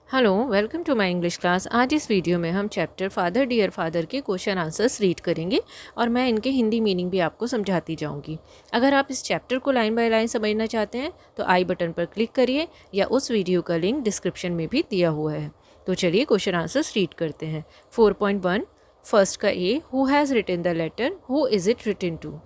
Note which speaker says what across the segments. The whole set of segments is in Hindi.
Speaker 1: Hello, welcome to my English class. आज इस वीडियो में हम चैप्टर फादर डियर फादर के क्वेश्चन आंसर्स रीड करेंगे और मैं इनके हिंदी मीनिंग भी आपको समझाती जाऊंगी। अगर आप इस चैप्टर को लाइन बाय लाइन समझना चाहते हैं तो आई बटन पर क्लिक करिए या उस वीडियो का लिंक डिस्क्रिप्शन में भी दिया हुआ है। तो चलिए क्वेश्चन आंसर्स रीड करते हैं। 4.1 फर्स्ट का A, who has written the letter, who is it written to.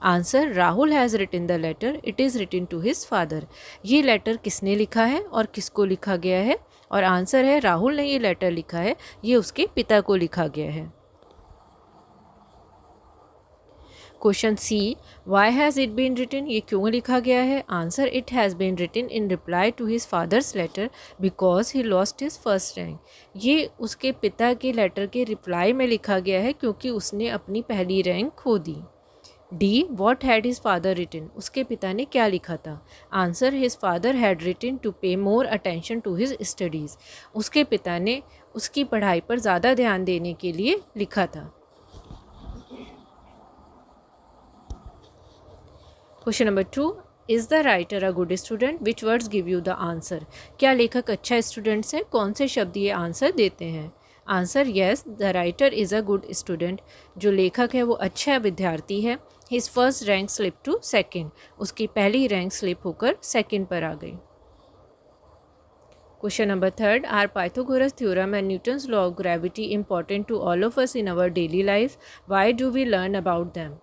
Speaker 1: Answer, Rahul has written the letter, it is written to his father. ये लेटर किसने लिखा है और किसको लिखा गया है? और आंसर है राहुल ने ये लेटर लिखा है, ये उसके पिता को लिखा गया है। Question C, why has it been written, ये क्यों लिखा गया है? Answer, it has been written in reply to his father's letter because he lost his first rank. ये उसके पिता के लेटर के रिप्लाई में लिखा गया है क्योंकि उसने अपनी पहली रैंक खो दी। D, what had his father written, उसके पिता ने क्या लिखा था? Answer, his father had written to pay more attention to his studies. उसके पिता ने उसकी पढ़ाई पर ज़्यादा ध्यान देने के लिए लिखा था। Question number 2, is the writer a good student, which words give you the answer. क्या लेखक अच्छा स्टूडेंट्स है? कौन से शब्द ये आंसर देते हैं? Answer, yes the writer is a good student. जो लेखक है वो अच्छा विद्यार्थी है। His first rank slip to second, उसकी पहली रैंक स्लिप होकर सेकेंड पर आ गई। Question number 3, are Pythagoras theorem and Newton's law of gravity important to all of us in our daily life, why do we learn about them.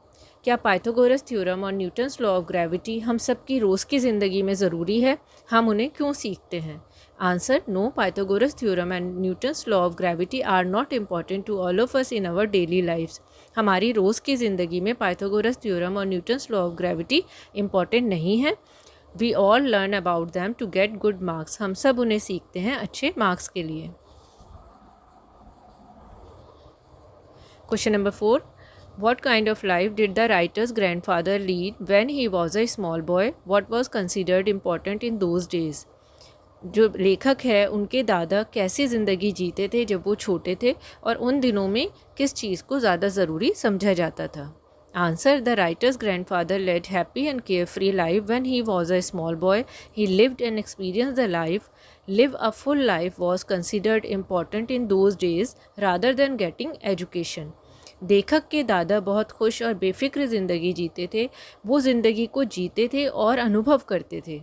Speaker 1: क्या पाइथागोरस थ्योरम और न्यूटन्स लॉ ऑफ ग्रेविटी हम सबकी रोज़ की ज़िंदगी में ज़रूरी है? हम उन्हें क्यों सीखते हैं? Answer, no, Pythagoras theorem and Newton's law of gravity are not important to all of us in our daily lifes. हमारी रोज़ की ज़िंदगी में पाइथागोरस थ्योरम और Newton's law of gravity important नहीं है। We all learn about them to get good marks, हम सब उन्हें सीखते हैं अच्छे मार्क्स के लिए। Question number 4, what kind of life did the writer's grandfather lead when he was a small boy? What was considered important in those days? जो लेखक है उनके दादा कैसी ज़िंदगी जीते थे जब वो छोटे थे और उन दिनों में किस चीज़ को ज़्यादा ज़रूरी समझा जाता था? Answer, the writer's grandfather led happy and carefree life when he was a small boy. He lived and experience the life. Live a full life was considered important in those days rather than getting education. लेखक के दादा बहुत खुश और बेफिक्र ज़िंदगी जीते थे। वो ज़िंदगी को जीते थे और अनुभव करते थे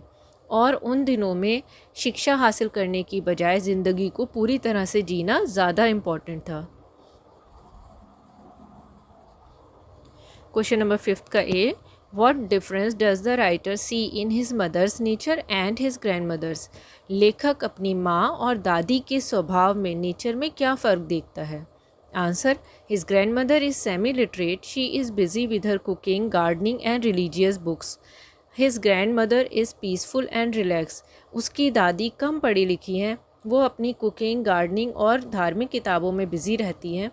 Speaker 1: और उन दिनों में शिक्षा हासिल करने की बजाय ज़िंदगी को पूरी तरह से जीना ज़्यादा इम्पॉर्टेंट था। क्वेश्चन नंबर 5 का A, what difference does the writer see in his mother's nature and his grandmothers. लेखक अपनी माँ और दादी के स्वभाव में नेचर में क्या फ़र्क देखता है? Answer, his grandmother is semi literate, she is busy with her cooking, gardening and religious books. His grandmother is peaceful and relax, उसकी दादी कम पढ़ी लिखी हैं, वो अपनी कुकिंग, गार्डनिंग और धार्मिक किताबों में बिज़ी रहती हैं।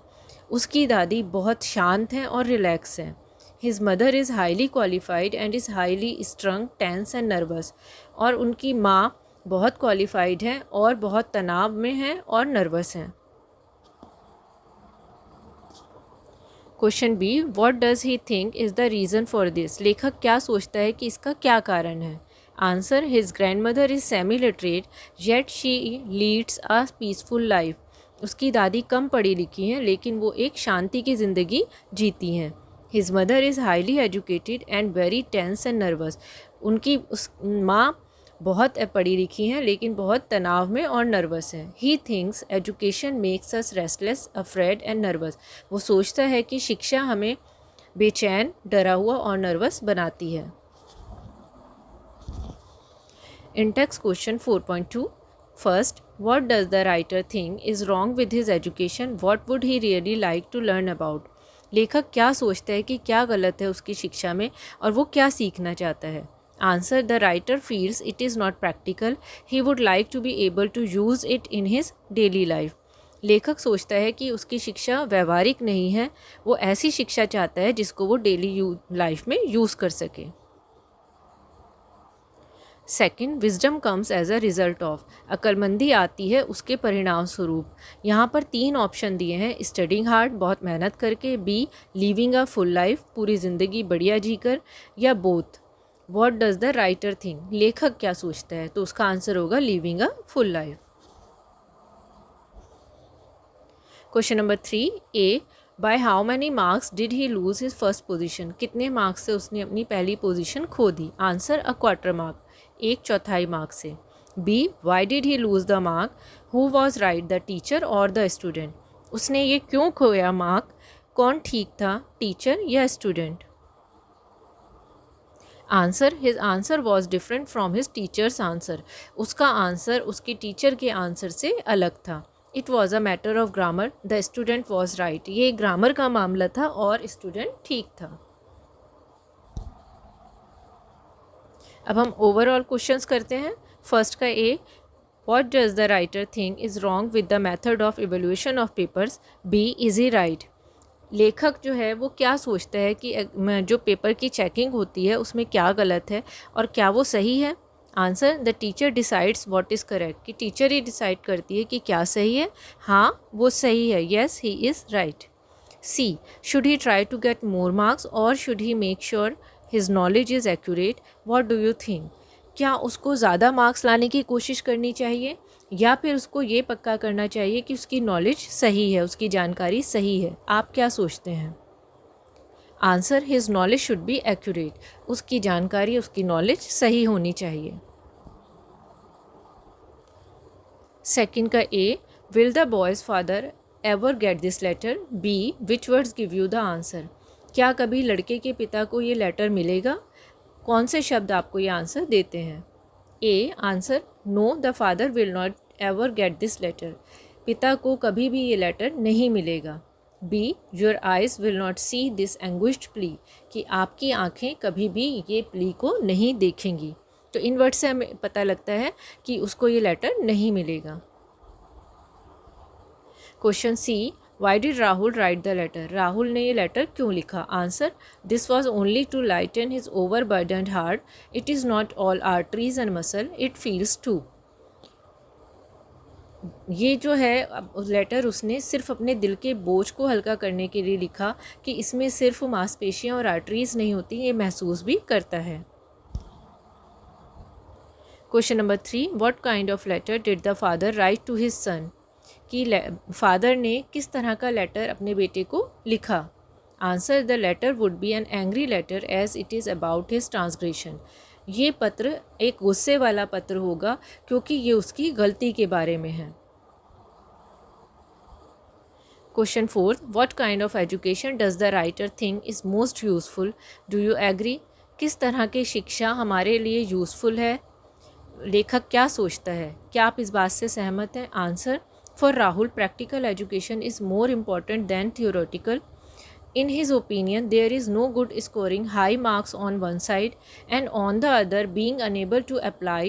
Speaker 1: उसकी दादी बहुत शांत हैं और रिलैक्स हैं। His mother is highly qualified and is highly strung, tense and nervous, और उनकी माँ बहुत क्वालिफाइड हैं और बहुत तनाव में हैं और नर्वस हैं। Question B, what does he think is the reason for this. लेखक क्या सोचता है कि इसका क्या कारण है? Answer, his grandmother is semi literate yet she leads a peaceful life. उसकी दादी कम पढ़ी लिखी हैं लेकिन वो एक शांति की ज़िंदगी जीती हैं। His mother is highly educated and very tense and nervous. उनकी उस माँ बहुत पढ़ी लिखी हैं लेकिन बहुत तनाव में और नर्वस हैं। He thinks education makes us restless, afraid and nervous. वो सोचता है कि शिक्षा हमें बेचैन, डरा हुआ और नर्वस बनाती है। In text question 4.2, first, what does the writer think is wrong with his education, what would he really like to learn about. लेखक क्या सोचता है कि क्या गलत है उसकी शिक्षा में और वो क्या सीखना चाहता है? Answer, the writer feels it is not practical, he would like to be able to use it in his daily life. लेखक सोचता है कि उसकी शिक्षा व्यवहारिक नहीं है, वो ऐसी शिक्षा चाहता है जिसको वो डेली लाइफ में यूज़ कर सके। Second, wisdom comes as a result of, अक्लमंदी आती है उसके परिणाम स्वरूप। यहाँ पर 3 ऑप्शन दिए हैं, स्टडिंग हार्ड, बहुत मेहनत करके, B living a full life, पूरी ज़िंदगी बढ़िया जीकर, या both. What does the writer think, लेखक क्या सोचता है? तो उसका आंसर होगा living a full life. Question number 3 A, by how many marks did he lose his first position, कितने मार्क्स से उसने अपनी पहली पोजीशन खो दी? Answer a quarter mark, 1/4 mark से। B, why did he lose the mark, who was right the teacher और द स्टूडेंट, उसने ये क्यों खोया मार्क, कौन ठीक था, टीचर या student? Answer, his answer was different from his teachers answer, उसका आंसर उसके टीचर के आंसर से अलग था। It was a matter of grammar, the student was right, ये ग्रामर का मामला था और स्टूडेंट ठीक था। अब हम ओवरऑल क्वेश्चंस करते हैं। फर्स्ट का A, what does the writer think is wrong with the method of evaluation of papers? B, is he right, लेखक जो है वो क्या सोचता है कि जो पेपर की चेकिंग होती है उसमें क्या गलत है और क्या वो सही है? Answer, the teacher decides what is correct, कि टीचर ही डिसाइड करती है कि क्या सही है। हाँ, वो सही है, yes he is right. C, should he try to get more marks or should he make sure his knowledge is accurate, what do you think? क्या उसको ज़्यादा मार्क्स लाने की कोशिश करनी चाहिए या फिर उसको ये पक्का करना चाहिए कि उसकी नॉलेज सही है, उसकी जानकारी सही है? आप क्या सोचते हैं? Answer, his knowledge should be accurate, उसकी जानकारी, उसकी नॉलेज सही होनी चाहिए। सेकंड का A, will the boy's father ever get this letter? B, which words give you the answer, क्या कभी लड़के के पिता को ये लेटर मिलेगा? कौन से शब्द आपको ये आंसर देते हैं? A answer, no the father will not ever get this letter, पिता को कभी भी ये लेटर नहीं मिलेगा। B, your eyes will not see this anguished plea, कि आपकी आँखें कभी भी ये प्ली को नहीं देखेंगी। तो इन वर्ड से हमें पता लगता है कि उसको ये लेटर नहीं मिलेगा। Question C, why did Rahul write the letter? Rahul ने ये लेटर क्यों लिखा? Answer, this was only to lighten his overburdened heart, it is not all arteries and muscle, it feels too. ये जो है लेटर उसने सिर्फ अपने दिल के बोझ को हल्का करने के लिए लिखा कि इसमें सिर्फ मांसपेशियां और आर्टरीज नहीं होती, ये महसूस भी करता है। Question number 3, what kind of letter did the father write to his son, कि फादर ने किस तरह का लेटर अपने बेटे को लिखा? Answer, the letter would be an angry letter as it is about his transgression, ये पत्र एक गुस्से वाला पत्र होगा क्योंकि ये उसकी गलती के बारे में है। Question 4, what kind of education does the writer think is most useful, do you agree, किस तरह की शिक्षा हमारे लिए यूज़फुल है? लेखक क्या सोचता है? क्या आप इस बात से सहमत हैं? Answer, for Rahul practical education is more important than theoretical, in his opinion there is no good scoring high marks on one side and on the other being unable to apply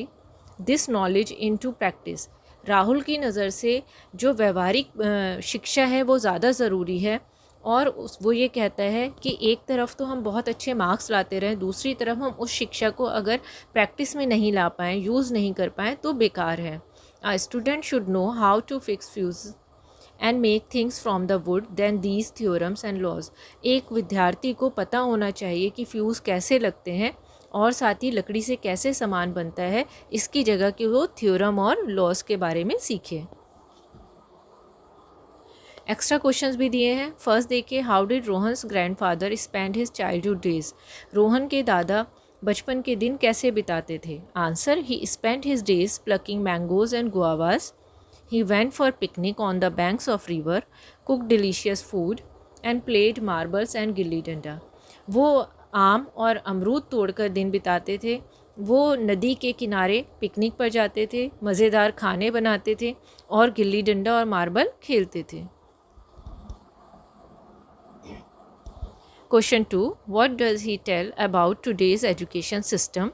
Speaker 1: this knowledge into practice। Rahul की नज़र से जो व्यवहारिक शिक्षा है वो ज़्यादा ज़रूरी है और वो ये कहता है कि एक तरफ तो हम बहुत अच्छे मार्क्स लाते रहें, दूसरी तरफ हम उस शिक्षा को अगर प्रैक्टिस में नहीं ला पाएँ, यूज़ नहीं कर पाएँ तो बेकार है। A student should know how to fix fuses and make things from the wood than these theorems and laws। एक विद्यार्थी को पता होना चाहिए कि फ्यूज़ कैसे लगते हैं और साथ ही लकड़ी से कैसे सामान बनता है, इसकी जगह कि वो थ्योरम और लॉज के बारे में सीखे। एक्स्ट्रा क्वेश्चंस भी दिए हैं। फर्स्ट देखिए, how did Rohan's grandfather spend his childhood days, Rohan के दादा बचपन के दिन कैसे बिताते थे? Answer, he spend his days plucking mangoes and guavas, he went for picnic on the banks of river, cooked delicious food and played marbles and gilli danda. वो आम और अमरूद तोड़कर दिन बिताते थे, वो नदी के किनारे पिकनिक पर जाते थे, मज़ेदार खाने बनाते थे और गिल्ली डंडा और मार्बल खेलते थे। Question 2, what does he tell about today's education system,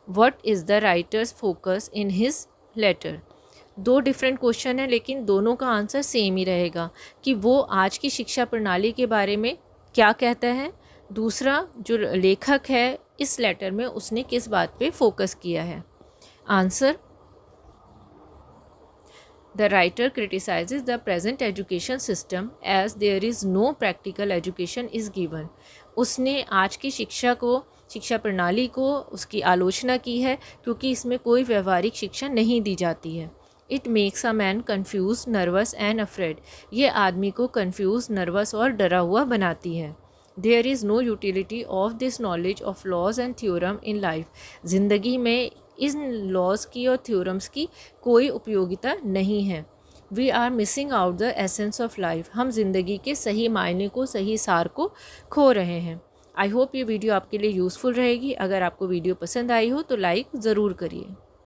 Speaker 1: what is the writer's focus in his letter? दो डिफरेंट क्वेश्चन है लेकिन दोनों का आंसर सेम ही रहेगा कि वो आज की शिक्षा प्रणाली के बारे में क्या कहता है, दूसरा जो लेखक है इस लेटर में उसने किस बात पे फोकस किया है। Answer, the writer criticises the present education system as there is no practical education is given. उसने आज की शिक्षा प्रणाली को उसकी आलोचना की है क्योंकि इसमें कोई व्यवहारिक शिक्षा नहीं दी जाती है। It makes a man confuse, nervous and afraid. ये आदमी को कन्फ्यूज, नर्वस और डरा हुआ बनाती है। There is no utility of this knowledge of laws and theorem in life. ज़िंदगी में इन लॉज की और थ्योरम्स की कोई उपयोगिता नहीं है। We are missing out the essence of life. हम जिंदगी के सही मायने को, सही सार को खो रहे हैं। आई होप ये वीडियो आपके लिए यूज़फुल रहेगी। अगर आपको वीडियो पसंद आई हो तो लाइक ज़रूर करिए।